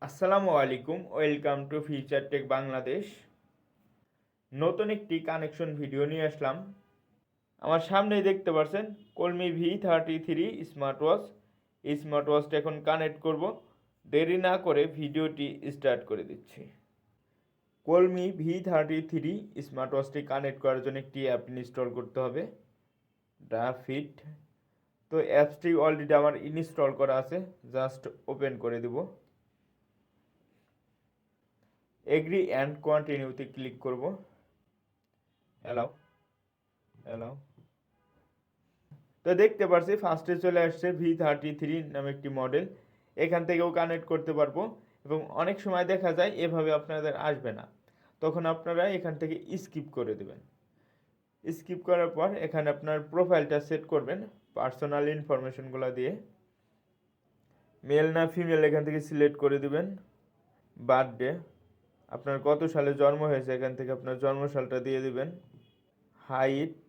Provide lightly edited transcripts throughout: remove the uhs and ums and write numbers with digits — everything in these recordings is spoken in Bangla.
আসসালামু আলাইকুম, welcome to future tech Bangladesh. নতুন একটি কানেকশন ভিডিও নিয়ে আসলাম। আমার সামনেই দেখতে পাচ্ছেন কলমি V33 স্মার্ট ওয়াচ। এই স্মার্ট ওয়াচটা এখন কানেক্ট করব। দেরি না করে ভিডিওটি স্টার্ট করে দিচ্ছি। কলমি V33 স্মার্ট ওয়াচটি কানেক্ট করার জন্য একটি অ্যাপ ইনস্টল করতে হবে, ফিট। তো অ্যাপসটি অলরেডি আমার ইনস্টল করা আছে, জাস্ট ওপেন করে দেব। এগ্রি অ্যান্ড কন্টিনিউতে ক্লিক করব। Allow allow. তো দেখতে পাচ্ছি ফার্স্টে চলে আসছে V33 নামে একটি মডেল। এখান থেকেও কানেক্ট করতে পারবো এবং অনেক সময় দেখা যায় এভাবে আপনাদের আসবে না, তখন আপনারা এখান থেকে স্কিপ করে দেবেন। স্কিপ করার পর এখানে আপনার প্রোফাইলটা সেট করবেন পার্সোনাল ইনফরমেশনগুলো দিয়ে। মেল না ফিমেল এখান থেকে সিলেক্ট করে দিবেন। বার্থডে, আপনার কত সালে জন্ম হয়েছে এখান থেকে আপনার জন্মসালটা দিয়ে দিবেন। হাইট,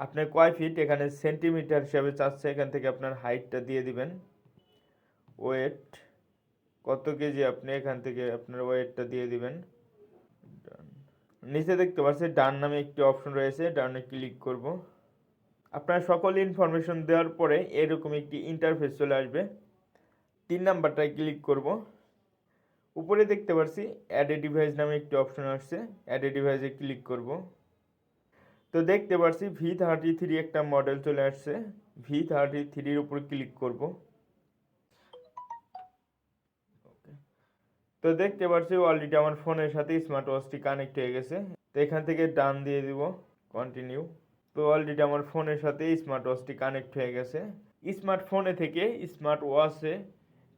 আপনার কয় ফিট এখানে সেন্টিমিটার হিসাবে চাচ্ছে, এখান থেকে আপনার হাইটটা দিয়ে দিবেন। ওয়েট, কত কেজি আপনি এখান থেকে আপনার ওয়েটটা দিয়ে দিবেন। নিচে দেখতে পাচ্ছেন ডান নামে একটি অপশন রয়েছে, ডানে ক্লিক করব। আপনার সকল ইনফরমেশন দেওয়ার পরে এরকম একটি ইন্টারফেস চলে আসবে। 3 নাম্বারটায় ক্লিক করব। উপরে দেখতে পাচ্ছি অ্যাড এ ডিভাইস নামে একটি অপশন আসছে, অ্যাড এ ডিভাইসে ক্লিক করব। তো দেখতে পাচ্ছি V33 একটা মডেল চলে আসছে। V33 উপর ক্লিক করব। তো দেখতে পাচ্ছি অলরেডি আমার ফোনের সাথে স্মার্ট ওয়াচটি কানেক্ট হয়ে গেছে। তো এখান থেকে ডান দিয়ে দিব, কন্টিনিউ। তো অলরেডি আমার ফোনের সাথে স্মার্ট ওয়াচটি কানেক্ট হয়ে গেছে। স্মার্টফোনে থেকে স্মার্ট ওয়াচে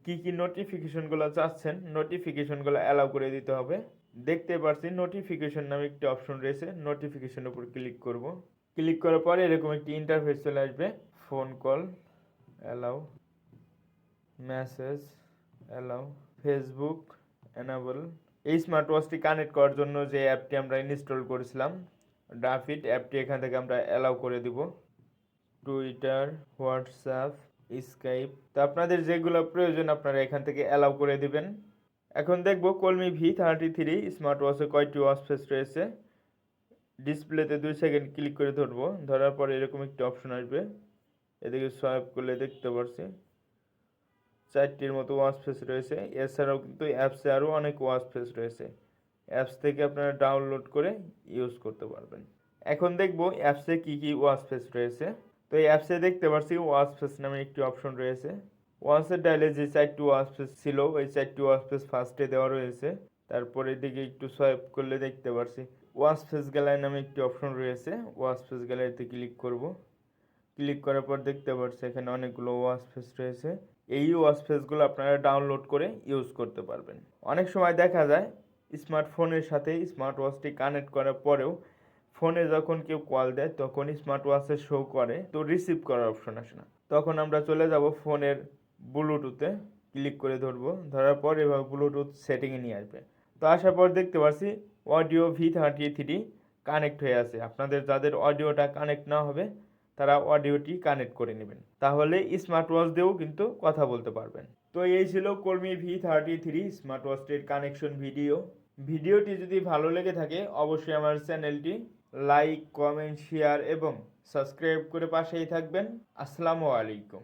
কি নোটিফিকেশনগুলো চাচ্ছেন, নোটিফিকেশনগুলো অ্যালাউ করে দিতে হবে। দেখতে পাচ্ছি নোটিফিকেশন নামে একটি অপশন রয়েছে, নোটিফিকেশনের উপর ক্লিক করব। ক্লিক করার পরে এরকম একটি ইন্টারফেস চলে আসবে। Phone call allow, message allow, Facebook enable. এই স্মার্ট ওয়াচটি কানেক্ট করার জন্য যে অ্যাপটি আমরা ইনস্টল করেছিলাম ফিট অ্যাপটি এখান থেকে আমরা অ্যালাউ করে দিব। টুইটার, হোয়াটসঅ্যাপ, স্কাইপ, তো আপনাদের যেগুলো প্রয়োজন আপনারা এখান থেকে অ্যালাউ করে দিবেন। এখন দেখব কলমি V33 স্মার্ট ওয়াচে কয়টি ওয়াচ ফেস রয়েছে। ডিসপ্লেতে 2 সেকেন্ড ক্লিক করে ধরবো, ধরার পরে এরকম একটি অপশন আসবে। এদিকে সোয়াইপ করলে দেখতে পাচ্ছি 4টির মতো ওয়াচ ফেস রয়েছে। এছাড়াও কিন্তু অ্যাপসে আরও অনেক ওয়াচ ফেস রয়েছে, অ্যাপস থেকে আপনারা ডাউনলোড করে ইউজ করতে পারবেন। এখন দেখব অ্যাপসে কি ওয়াচ ফেস রয়েছে। তো এই অ্যাপসে দেখতে পাচ্ছি ওয়াচ ফেস নামে একটি অপশন রয়েছে। ওয়াচের ডায়ালে যে 4টি ওয়াচ ফেস ছিল ওই 4টি ওয়াচ ফেস ফার্স্টে দেওয়া রয়েছে। তারপরে দিকে একটু সোয়াইপ করলে দেখতে পাচ্ছি ওয়াচ ফেস গ্যালারি নামে একটি অপশন রয়েছে। ওয়াচ ফেস গ্যালারিতে ক্লিক করব। ক্লিক করার পর দেখতে পাচ্ছি এখানে অনেকগুলো ওয়াচ ফেস রয়েছে। এই ওয়াচ ফেসগুলো আপনারা ডাউনলোড করে ইউজ করতে পারবেন। অনেক সময় দেখা যায় স্মার্টফোনের সাথে স্মার্ট ওয়াচটি কানেক্ট করার পরেও ফোনে যখন কেউ কল দেয় তখন স্মার্ট ওয়াচে শো করে, তো রিসিভ করার অপশন আসে না। তখন আমরা চলে যাব ফোনের ব্লুটুথে, ক্লিক করে ধরবো, ধরার পর এভাবে ব্লুটুথ সেটিংয়ে নিয়ে আসবে। তো আসার পর দেখতে পাচ্ছি অডিও V33 কানেক্ট হয়ে আছে। আপনাদের যাদের অডিওটা কানেক্ট না হবে তারা অডিওটি কানেক্ট করে নেবেন, তাহলে স্মার্ট ওয়াচ দিয়েও কিন্তু কথা বলতে পারবেন। তো এই ছিল কলমি V33 স্মার্ট ওয়াচটির কানেকশন ভিডিও। ভিডিওটি যদি ভালো লেগে থাকে অবশ্যই আমার চ্যানেলটি লাইক, কমেন্ট, শেয়ার এবং সাবস্ক্রাইব করে পাশেই থাকবেন। আসসালামু আলাইকুম।